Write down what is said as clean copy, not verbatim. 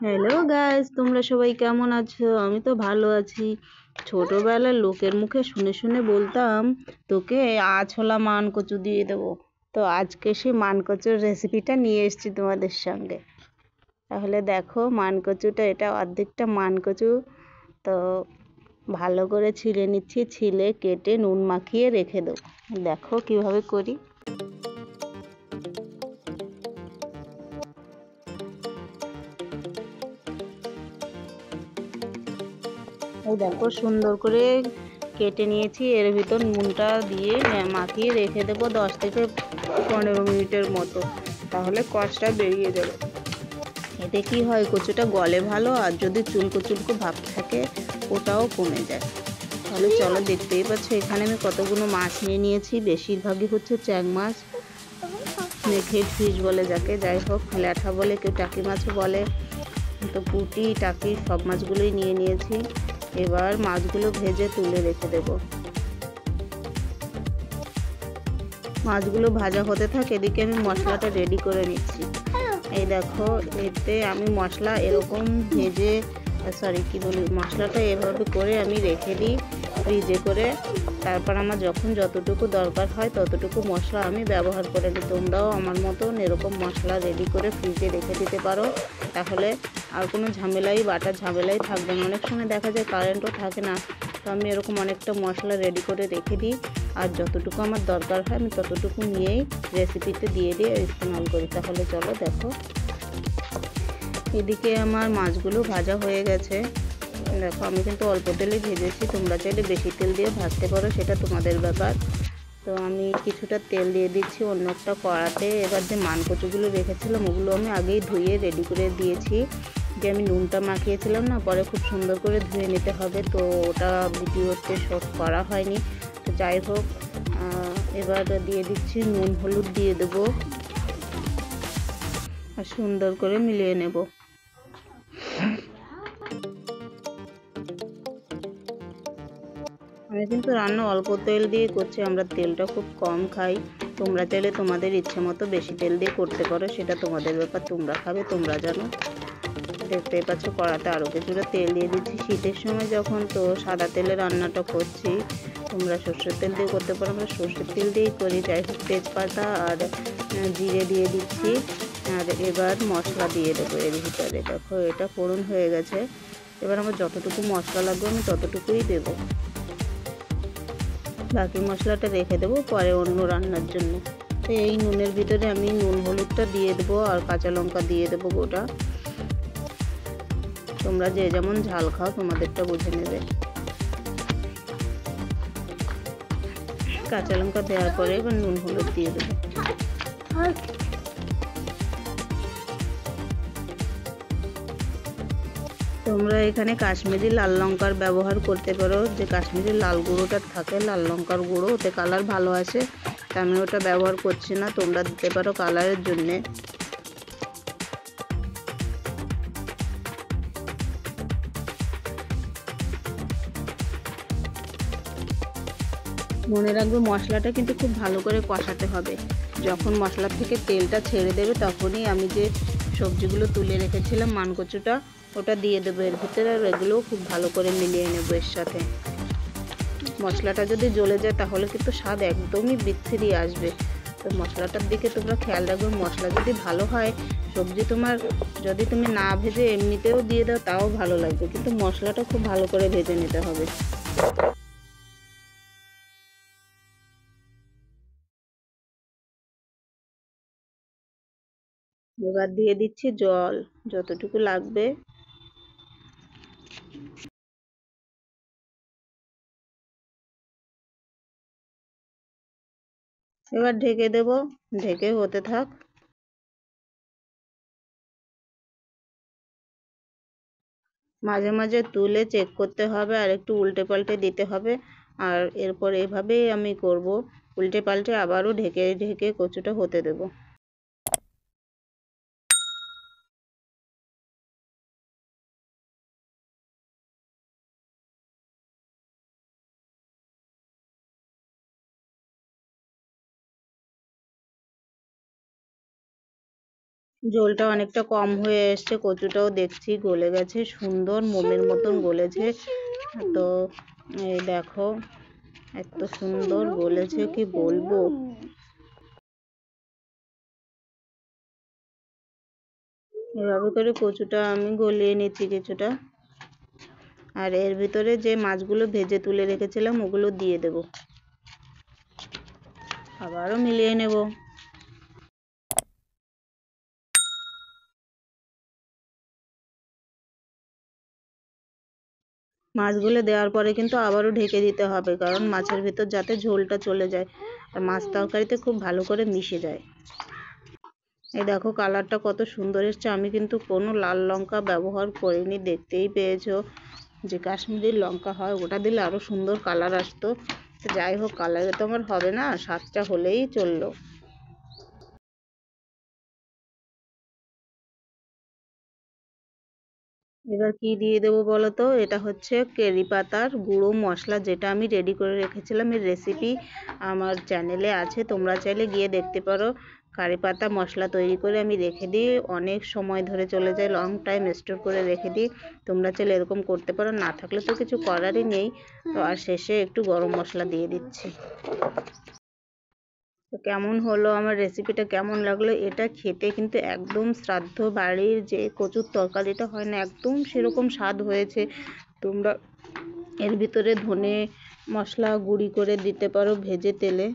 Hello guys, তোমরা সবাই কেমন আছো? আমি তো ভালো আছি। ছোটবেলার লোকের মুখে শুনে শুনে বলতাম তোকে আছলা মান কচু দিয়ে দেবো। তো আজকে সেই মান কচুর রেসিপিটা নিয়ে এসেছি তোমাদের সঙ্গে। তাহলে দেখো, মান কচুটা, এটা অর্ধেকটা মান কচু। তো ভালো করে ছিলে নিচ্ছি, ছিলে কেটে নুন মাখিয়ে রেখে দেবো। দেখো কিভাবে করি। এই দেখো, সুন্দর করে কেটে নিয়েছি। এর ভিতর নুনটা দিয়ে মাখিয়ে রেখে দেবো 10 থেকে 15 মিনিটের মতো। তাহলে কষটা বেরিয়ে যাবে। এতে কি হয়, কচুটা গলে ভালো, আর যদি চুলকো চুলকো ভাব থাকে ওটাও কমে যায়। তাহলে চলো, দেখতেই পাচ্ছ এখানে আমি কতগুলো মাছ নিয়ে নিয়েছি। বেশিরভাগই হচ্ছে চ্যাং মাছ, নেঘেট ফিশ বলে যাকে, যাই হোক, ল্যাঠা বলে, কেউ টাকি মাছও বলে। তো পুঁটি টাকি সব মাছগুলোই নিয়ে নিয়েছি। এবার মাছগুলো ভেজে তুলে রেখে দেব। মাছগুলো ভাজা হতে থাকে, এদিকে আমি মশলাটা রেডি করে নিচ্ছি। এই দেখো, এতে আমি মশলা এরকম ভেজে, মশলাটা এভাবে করে আমি রেখে দিই ফ্রিজে করে। তারপর আমার যখন যতটুকু দরকার হয় ততটুকু মশলা আমি ব্যবহার করে নিই। তোমরাও আমার মতন এরকম মশলা রেডি করে ফ্রিজে রেখে দিতে পারো। তাহলে আর কোনো বাটার ঝামেলাই থাকবে না। অনেক সময় দেখা যায় কারেন্টও থাকে না। তো আমি এরকম অনেকটা মশলা রেডি করে রেখে দিই, আর যতটুকু আমার দরকার হয় আমি ততটুকু নিয়েই রেসিপিতে দিয়ে ইস্তেমাল করি। তাহলে চলো দেখো, এদিকে আমার মাছগুলো ভাজা হয়ে গেছে। দেখো, আমি কিন্তু অল্প তেলে ভেজেছি, তোমরা চাইলে বেশি তেল দিয়ে ভাজতে পারো, সেটা তোমাদের ব্যাপার। তো আমি কিছুটা তেল দিয়ে দিচ্ছি অন্য একটা কড়াতে। এবার যে মান কচুগুলো রেখেছিলাম ওগুলো আমি আগেই ধুয়ে রেডি করে দিয়েছি। যে আমি নুনটা মাখিয়েছিলাম না, পরে খুব সুন্দর করে ধুয়ে নিতে হবে, তো ওটা ভিডিওতে শর্ট করা হয়নি। তো যাই হোক, এবার দিয়ে দিচ্ছি নুন, হলুদ দিয়ে দেবো, আর সুন্দর করে মিলিয়ে নেব। আমি কিন্তু রান্না অল্প তেল দিয়ে করছি, আমরা তেলটা খুব কম খাই। তোমরা চাইলে তোমাদের ইচ্ছে মতো বেশি তেল দিয়ে করতে পারো, সেটা তোমাদের ব্যাপার, তোমরা খাবে তোমরা জানো। দেখতেই পাচ্ছ কড়াতে আরও কিছুটা তেল দিয়ে দিচ্ছি। শীতের সময় যখন, তো সাদা তেলে রান্নাটা করছি। তোমরা সর্ষের তেল দিয়ে করতে পারো, আমরা সর্ষের তেল দিয়েই করি। যাই হোক, তেজপাতা আর জিরে দিয়ে দিচ্ছি। আর এবার মশলা দিয়ে দেবো এর ভিতরে। দেখো, এটা ফোড়ন হয়ে গেছে। এবার আমার যতটুকু মশলা লাগবে আমি ততটুকুই দেবো। বাকি মশলাটা রেখে দেবো পরে অন্য রান্নার জন্য। তো এই নুনের ভিতরে আমি নুন হলুদটা দিয়ে দেবো, আর কাঁচা লঙ্কা দিয়ে দেবো গোটা। তোমরা যে যেমন ঝাল খাও তোমাদেরটা বুঝে নেবে। কাঁচা লঙ্কা দেওয়ার পরে এবার নুন হলুদ দিয়ে দেবো। তোমরা এখানে কাশ্মীরি লাল লঙ্কার ব্যবহার করতে পারো, যে কাশ্মীরি লাল গুঁড়োটা থাকে, লাল লঙ্কার গুঁড়ো, ওতে কালার ভালো আসে। তা আমি ওটা ব্যবহার করছি না, তোমরা দিতে পারো কালারের জন্যে। মনে রাখবে, মশলাটা কিন্তু খুব ভালো করে কষাতে হবে। যখন মশলা থেকে তেলটা ছেড়ে দেবে তখনই আমি যে সবজিগুলো তুলে রেখেছিলাম, মানকচুটা, ওটা দিয়ে দেবো এর ভিতরে, আর এগুলোও খুব ভালো করে মিলিয়ে নেবো এর সাথে। মশলাটা যদি জ্বলে যায় তাহলে কিন্তু স্বাদ একদমই বিচ্ছিরি আসবে। তো মশলাটার দিকে তোমরা খেয়াল রাখবে। মশলা যদি ভালো হয়, সবজি তোমার যদি তুমি না ভেজে এমনিতেও দিয়ে দাও তাও ভালো লাগবে, কিন্তু মশলাটা খুব ভালো করে ভেজে নিতে হবে। এবার দিয়ে দিচ্ছি জল, যতটুকু লাগবে। এবার ঢেকে দেব, ঢেকে হতে থাক। মাঝে মাঝে তুলে চেক করতে হবে, আর একটু উল্টে পাল্টে দিতে হবে। আর এরপর এভাবেই আমি করব, উল্টে পাল্টে আবারও ঢেকে ঢেকে কচুটা হতে দেব। ঝোলটা অনেকটা কম হয়ে এসছে, কচুটাও দেখছি গলে গেছে, সুন্দর মোমের মতন গলেছে। তো এই দেখো এত সুন্দর গলেছে কি বলবো। এভাবে করে কচুটা আমি গলিয়ে নিচ্ছি কিছুটা, আর এর ভিতরে যে মাছগুলো ভেজে তুলে রেখেছিলাম ওগুলো দিয়ে দেব, আবারও মিলিয়ে নেব। মাছগুলো দেওয়ার পরে কিন্তু আবারও ঢেকে দিতে হবে, কারণ মাছের ভিতর যাতে ঝোলটা চলে যায় আর মাছ তরকারিতে খুব ভালো করে মিশে যায়। এই দেখো কালারটা কত সুন্দর এসছে। আমি কিন্তু কোনো লাল লঙ্কা ব্যবহার করিনি, দেখতেই পেয়েছো যে কাশ্মীরি লঙ্কা হয় ওটা দিলে আরও সুন্দর কালার আসতো। যাই হোক, কালারে তো আমার হবে না, স্বাদটা হলেই চললো। এবার কি দিয়ে দেবো বলো তো, এটা হচ্ছে কারি পাতার গুঁড়ো মশলা, যেটা আমি রেডি করে রেখেছিলাম। এর রেসিপি আমার চ্যানেলে আছে, তোমরা চাইলে গিয়ে দেখতে পারো। কারি পাতা মশলা তৈরি করে আমি রেখে দিই, অনেক সময় ধরে চলে যায়, লং টাইম স্টোর করে রেখে দিই। তোমরা চাইলে এরকম করতে পারো, না থাকলে তো কিছু করারই নেই। তো আর শেষে একটু গরম মশলা দিয়ে দিচ্ছি। তো কেমন হলো আমার রেসিপিটা, কেমন লাগলো? এটা খেতে কিন্তু একদম শ্রাদ্ধ বাড়ির যে কচুর তরকারিটা হয় না, একদম সেরকম স্বাদ হয়েছে। তোমরা এর ভিতরে ধনে মশলা গুঁড়ি করে দিতে পারো ভেজে তেলে।